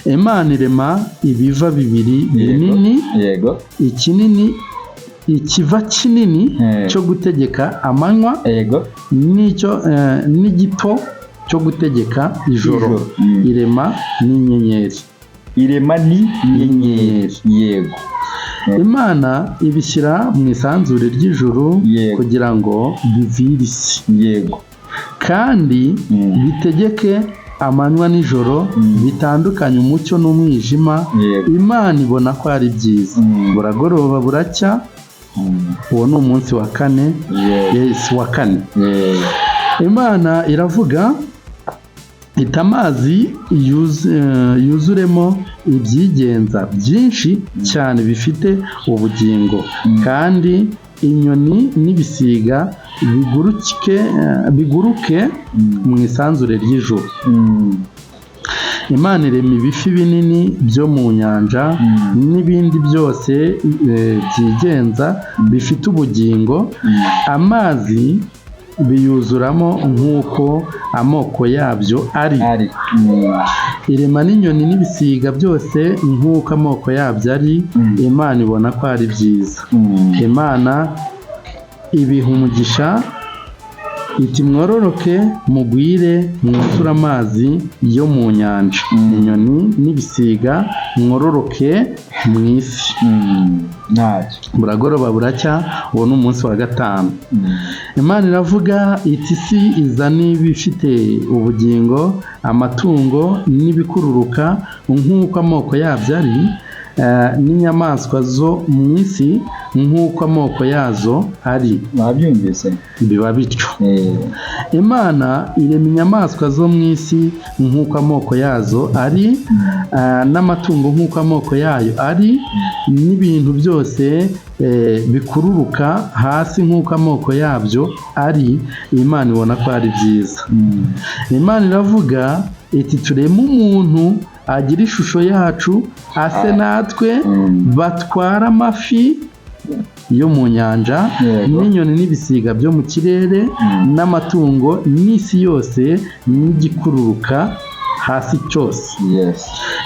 Imana irema ibiva bibiri binini, ikinini, ikiva kinini cyo gutegeka amanywa, n'igito cyo gutegeka ijoro. Irema n'inyenyeri. Yego. Imana ibishyira mu isanzure ry'ijuru kugira ngo bivire isi. Kandi bitegeke amanywa n'ijoro, bitandukanye umucyo n'umwijima. Imana ibona ko ari byiza. Buragoroba buracya, uwo ni umunsi wa 4. Imana iravuga ita amazi yuzuremo ibyigenza byinshi cyane bifite ubugingo, kandi inyoni n'ibisiga biguruke mu isanzure ry'ijuru. Imana irema ibifi binini byo mu nyanja n'ibindi byose byigenza bifite ubugingo, amazi biyuzuramo nk'uko amoko yabyo ari. Irema n'inyoni n'ibisiga byose nk'uko amoko yabyo ari. Imana ibona ko ari byiza. Imana ibiha umugisha, iti mwororoke mugwire mwuzure amazi yo mu nyanja, inyoni n'ibisiga mwororoke mu isi. Buragoroba buracya, uwo ni umunsi wa 5. Imana iravuga iti isi izana ibifite ubugingo, amatungo n'ibikururuka nk'uko amoko yabyo ari, n'inyamaswa zo mu isi nk'uko amoko yazo ari. Babyumvise biba bityo. Imana irema inyamaswa zo mu isi nk'uko amoko yazo ari, n'amatungo nk'uko amoko yayo ari, n'ibintu byose bikururuka hasi nk'uko amoko yabyo ari. Imana ibona ko ari byiza. Imana iravuga iti tureme umuntu agira ishusho yacu, ase natwe, batwara amafi yo mu nyanja n'inyoni n'ibisiga byo mu kirere n'amatungo n'isi yose n'igikururuka hasi cyose.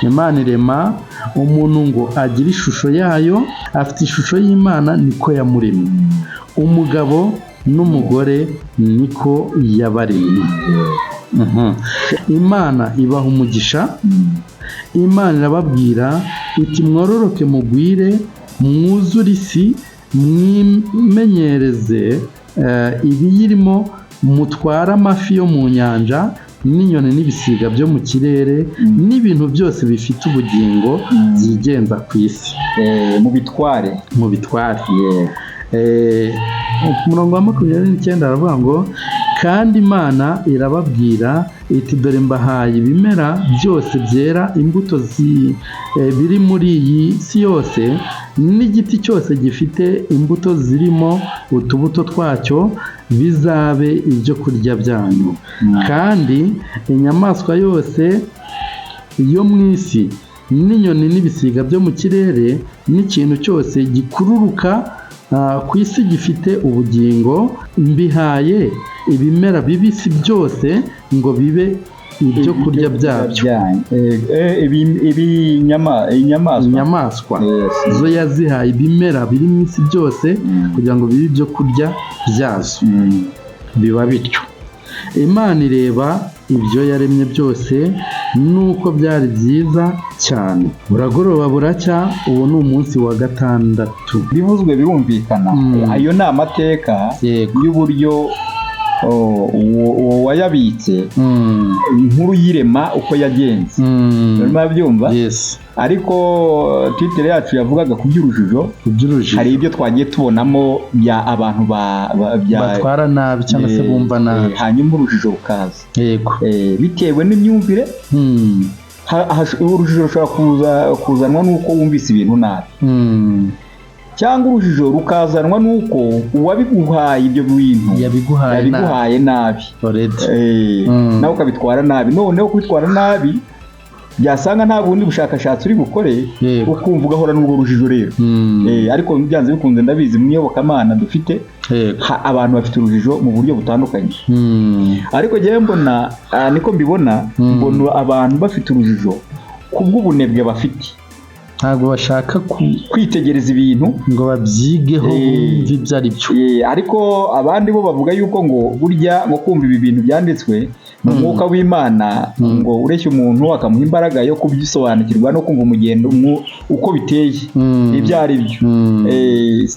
Imana irema umuntu ngo agire ishusho yayo, afite ishusho y'Imana niko yamuremye, umugabo n'umugore niko yabaremye. Imana ibaha umugisha. Imana irababwira iti mwororoke mugwire mwuzure isi, mwimenyereze ibiyirimo, mutware amafi yo mu nyanja n'inyoni n'ibisiga byo mu kirere n'ibintu byose bifite ubugingo byigenza ku isi. Mubitware. Umurongo wa 29 aravuga ngo kandi Imana irababwira iti dore mbahaye ibimera byose byera imbuto biri muri iyi si yose, n'igiti cyose gifite imbuto zirimo utubuto twacyo bizabe ibyo kurya byanyu, kandi inyamaswa yose yo mu isi n'inyoni n'ibisiga byo mu kirere n'ikintu cyose gikururuka ku isi gifite ubugingo, mbihaye ibimera bibisi byose ngo bibe ibyo kurya byabyo. Inyamaswa zo yazihaye ibimera biri mu isi byose kugira ngo bibe ibyo kurya byazo. Biba bityo. Imana ireba ibyo yaremye byose nuko byari byiza cyane. Buragoroba buracya, uwo ni umunsi wa 6. Bivuzwe birumvikana. Ayo ni amateka y'uburyo uwo wayabitse inkuru y'irema uko yagenze. Urimo byumva? Ariko titre yacu yavugaga ku by'urujijo. Hari ibyo twagiye tubonamo bya abantu batwara nabi cyangwa se bumva nabi, hanyuma urujijo rukaza. Bitewe n'imyumvire. Urujijo rushobora kuzanwa n'uko wumvise ibintu nabi, cyangwa urujijo rukazanwa n'uko uwabiguhaye ibyo bintu yabiguhaye nabi, nawe ukabitwara nabi. Noneho kubitwara nabi byasanga nta bundi bushakashatsi uri bukore, ukumva ugahora n'urwo rujijo rero. Ariko byanze bikunze ndabizi mu iyobokamana dufite abantu bafite urujijo mu buryo butandukanye. Ariko njyewe mbona niko mbibona, mbona abantu bafite urujijo kubw'ubunebwe bafite. Ntabwo bashaka kwitegereza ibintu ngo babyigeho bumve ibyo ari byo. Ariko abandi bo bavuga yuko ngo burya ngo kumva ibi bintu byanditswe mu mwuka w'Imana, ngo ureshya umuntu akamuha imbaraga yo kubyisobanukirwa no kumva umugendo uko biteye ibyo ari byo.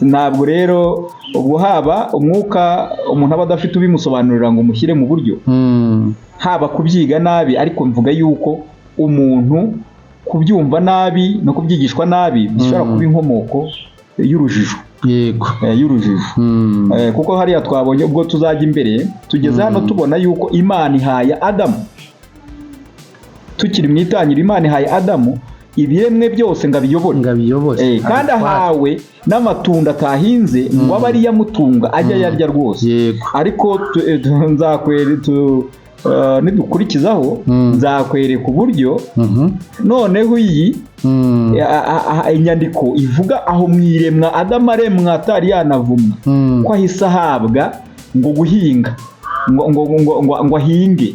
Ntabwo rero ubwo haba umwuka umuntu aba adafite ubimusobanurira ngo mushyire mu buryo, haba kubyiga nabi. Ariko mvuga yuko umuntu kubyumva nabi no kubyigishwa nabi bishobora kuba inkomoko y'urujijo. Y'urujijo. Kuko hariya twabonye ubwo tuzajya imbere tugeze hano tubona yuko Imana ihaye Adamu tukiri mu itangiriro Imana ihaye Adamu ibiremwe byose ngo abiyobore kandi ahawe n'amatunda atahinze ngo abe ari yamutunga ajya yarya rwose ariko nidukurikizaho nzakwereka uburyo noneho iyi inyandiko ivuga aho mwiremwa Adamu aremwa atari yanavumwa ko ahise ahabwa ngo guhinga ngo ahinge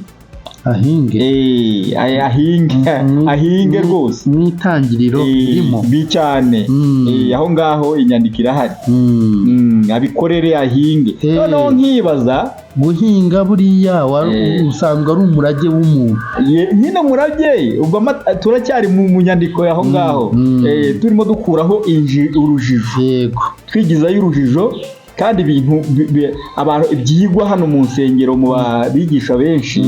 ahinge rwose mu itangiriro irimo cyane aho ngaho inyandiko irahari abikorere ahinge noneho nkibaza guhinga buriya usanzwe ari umurage w'umuntu nyine umurage ubwo turacyari mu nyandiko yaho ngaho turimo dukuraho urujijo twigizayo urujijo kandi ibintu abantu byigwa hano mu nsengero mu bigisha benshi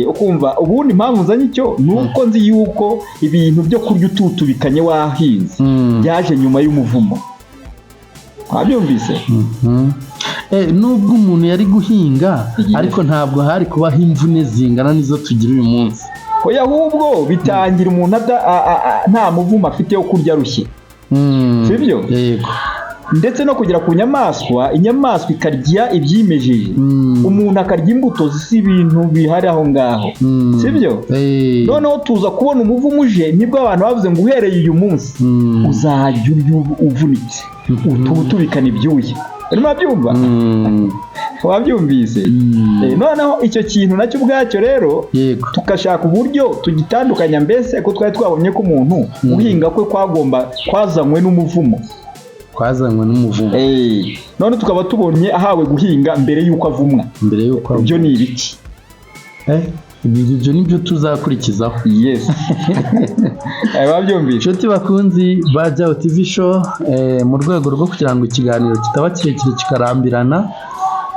ukumva ubundi impamvu nzanye icyo nuko nzi yuko ibintu byo kurya ututubikanye wahinze byaje nyuma y'umuvumo wabyumvise nubwo umuntu yari guhinga ariko ntabwo hari kubaho imvune zingana nizo tugira uyu munsi oya ahubwo bitangira umuntu nta muvumo afite wo kurya rushye sibyo yego ndetse no kugera ku nyamaswa inyamaswa ikarya ibyimejeje umuntu akarya imbuto zisi ibintu bihari aho ngaho sibyo noneho tuza kubona umuvumo uje nibwo abantu bavuze ngo uhereye uyu munsi uzajya urya uvunitse utubikana ibyuya urimo byumva wabyumvise noneho icyo kintu nacyo ubwacyo rero tukashaka uburyo tugitandukanya mbese ko twari twabonye ko umuntu uhinga kwe kwazanywe n'umuvumo none tukaba tubonye ahawe guhinga mbere y'uko avumwa ibyo ni ibiki ibyo nibyo tuzakurikizaho babyumvise inshuti bakunzi ba Jao TV show mu rwego rwo kugira ngo ikiganiro kitaba kirekire kikarambirana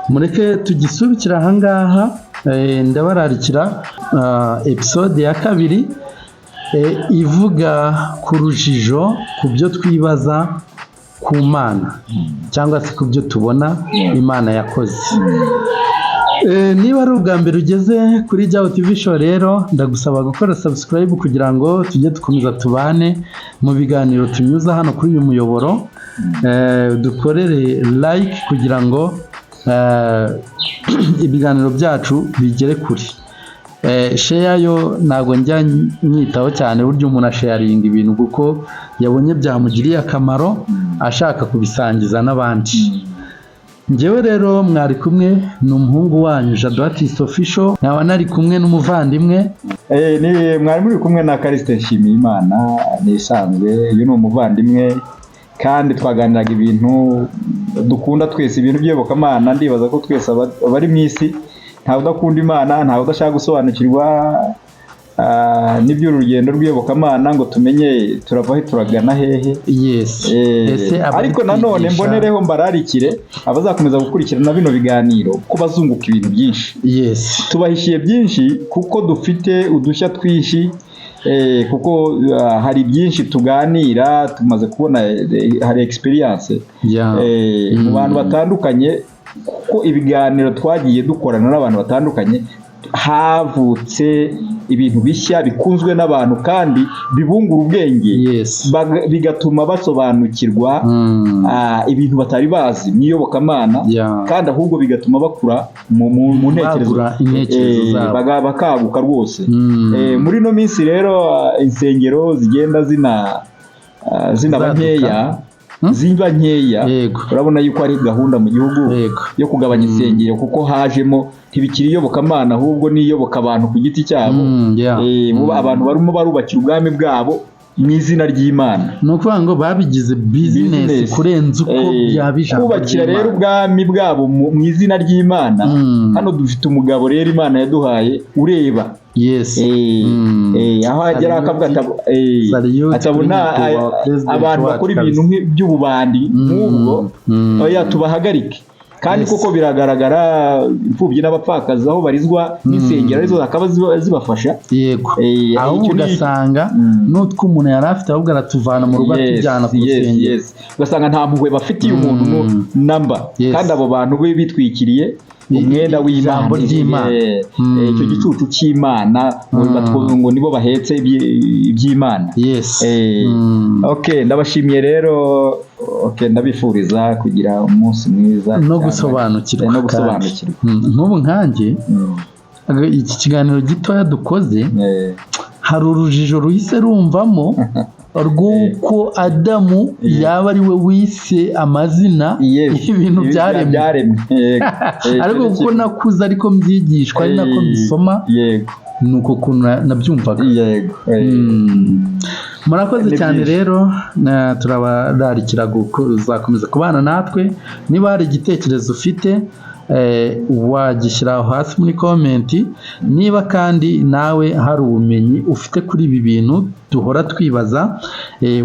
mureke tugisubikira ahangaha ndabararikira episode ya 2 ivuga ku rujijo ku byo twibaza ku Mana cyangwa se ku byo tubona Imana yakoze. Niba ari ubwa mbere ugeze kuri Jao TV show rero ndagusaba gukora subscribe kugira ngo tujye dukomeza tubane mu biganiro tunyuza hano kuri uyu muyoboro, dukorere like kugira ngo ibiganiro byacu bigere kuri share yo ntago njya nyitaho cyane buryo umuntu asharinga ibintu kuko yabonye byamugiriye akamaro ashaka kubisangiza n'abandi. Njyewe rero mwari kumwe n'umuhungu wanyu Jado Artist Official, nkaba nari kumwe n'umuvandimwe ni mwari muri kumwe na Kariste Nshimiyimana nisanzwe, uyu ni umuvandimwe kandi twaganiraga ibintu dukunda twese, ibintu by'iyobokamana. Ndibaza ko twese abari mu isi ntawe udakunda Imana, ntawe udashaka gusobanukirwa n'iby'urugendo rw'iyobokamana ngo tumenye turavaho turagana hehe. Yes. Ariko nanone mbonereho mbararikire abazakomeza gukurikirana bino biganiro ko bazunguka ibintu byinshi. Yes. Tubahishiye byinshi kuko dufite udushya twinshi, kuko hari byinshi tuganira, tumaze kubona hari experience mu bantu batandukanye, kuko ibiganiro twagiye dukorana n'abantu batandukanye havutse ibintu bishya bikunzwe n'abantu kandi bibungura ubwenge. Yes. Bigatuma basobanukirwa ibintu batari bazi mu iyobokamana, kandi ahubwo bigatuma bakura mu ntekerezo zabo, bakaguka rwose. Muri no minsi rero insengero zigenda zinaba nkeya, ziba nkeya. Urabona yuko ari gahunda mu gihugu yo kugabanya insengero, kuko hajemo ntibikiri iyobokamana ahubwo n'iyoboka abantu ku giti cyabo. Abantu barimo barubakira ubwami bwabo mu izina ry'Imana, ni ukuvuga ngo babigize business kurenza uko byabijana. Kubakira rero ubwami bwabo mu izina ry'Imana. Hano dufite umugabo rero Imana yaduhaye ureba. Yes. Aho agera akavuga atabona abantu bakora ibintu by'ububandi nk'ubwo tubahagarike. Kandi koko biragaragara imfubyi n'abapfakazi aho barizwa n'insengero arizo zakaba zibafasha. Yego. Aho ugasanga n'utwo umuntu yari afite ahubwo aratuvana mu rugo atujyana ku rusengero. Ugasanga nta mpuhwe bafitiye umuntu namba. Kandi abo bantu be bitwikiriye umwenda w'Imana, ijambo ry'Imana. icyo gicucu cy'Imana ngo nibo bahetse iby'Imana. Yes. Okay, ndabashimiye rero. Okay, ndabifuriza kugira umunsi mwiza no gusobanukirwa. Nk'ubu nkanjye iki kiganiro gitoya dukoze hari urujijo ruhise rumvamo rw'uko Adamu yaba ari we wise amazina y'ibintu byaremwe. Ariko kuko nakuze ariko mbyigishwa ari nako mbisoma, nuko kuntu nabyumvaga. Murakoze cyane rero, turabararikira kuzakomeza kubana natwe. Niba hari igitekerezo ufite wagishyira hasi muri komenti. Niba kandi nawe hari ubumenyi ufite kuri ibi bintu duhora twibaza,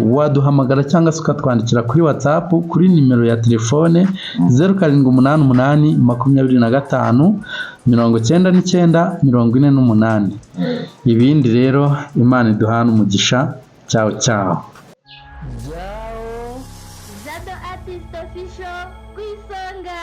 waduhamagara cyangwa se ukatwandikira kuri WhatsApp kuri nimero ya telefone 0788 25 99 ibindi rero Imana iduhana umugisha. Ciao ciao. Zado Artist Official ku isonga.